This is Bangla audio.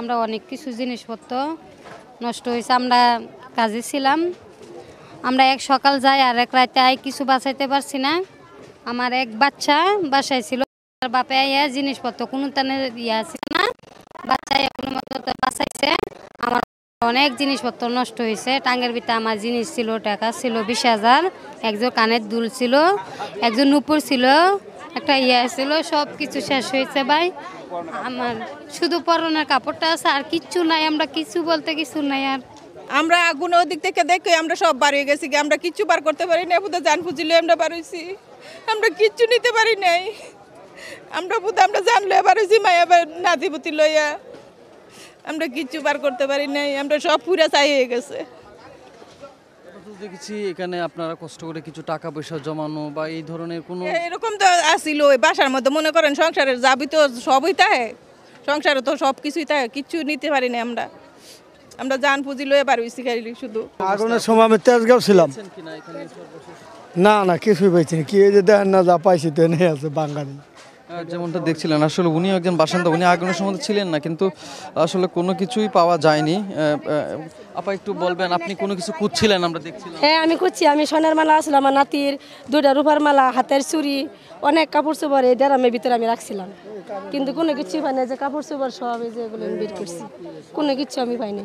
আমরা অনেক কিছু জিনিসপত্র নষ্ট হয়েছে। আমরা কাজে ছিলাম, আমরা এক সকাল যাই আর এক রাতে আই, কিছু বাঁচাইতে পারছি না। আমার এক বাচ্চা বাসায় ছিল, তার বাপে আইয়া জিনিসপত্র কোনো টানে ইয়া ছিল না, বাচ্চা কোনো মতো বাঁচাইছে। আমার অনেক জিনিসপত্র নষ্ট হয়েছে। টাঙ্গের ভিতরে আমার জিনিস ছিল, টাকা ছিল 20,000, একজন কানের দুল ছিল, একজন নুপুর ছিল, একটা ইয়া ছিল, সব কিছু শেষ হয়েছে ভাই। আমার শুধু পরনের কাপড়টা আছে, আর কিচ্ছু নাই। আমরা কিছু বলতে কিছু নাই। আর আমরা আগুন ওদিক থেকে দেখে আমরা সব বার হয়ে গেছি, আমরা কিচ্ছু বার করতে পারি না। বুধ জান ফুজিলে আমরা বার হয়েছি, আমরা কিচ্ছু নিতে পারি নাই। আমরা জানলে বার হয়েছি মায়া নাজিবতি লইয়া, আমরা কিচ্ছু বার করতে পারি নাই। আমরা সব পুরা চাই হয়ে গেছে। দেখেছি এখানে আপনারা কষ্ট করে কিছু টাকা পয়সা জমানো বা এই ধরনের কোনো এরকম তো আসিল ওই বাসার মধ্যে, মনে করেন সংসারের যাবি তো সবই তাহে, সংসারে তো সব কিছুই তাহে, কিচ্ছু নিতে পারি না। আমরা জান পুঁজি লয়ে বার হয়েছি খালি শুধু। আগুনের সময় আমি তেজগাঁও ছিলাম। না না কিছুই পাইছি না, কি এই যে দেখেন না, যা পাইছি তো নেই আছে বাঙালি। যেমনটা দেখছিলেন, আসলে উনিও একজন বাসিন্দা, উনি আগুনের সময় ছিলেন না, কিন্তু আসলে কোনো কিছুই পাওয়া যায়নি। আপা একটু বলবেন, আপনি কোনো কিছু খুঁজছিলেন আমরা দেখছিলাম। হ্যাঁ আমি খুঁজছি, আমি সোনার মালা আসলে আমার নাতির, 2টা রূপার মালা, হাতের চুড়ি, অনেক কাপড় চোপড় এই ড্রামের ভিতরে আমি রাখছিলাম, কিন্তু কোনো কিছু পাই না। যে কাপড় চোপড় সব এই যে এগুলো আমি বের করছি, কোনো কিছু আমি পাইনি।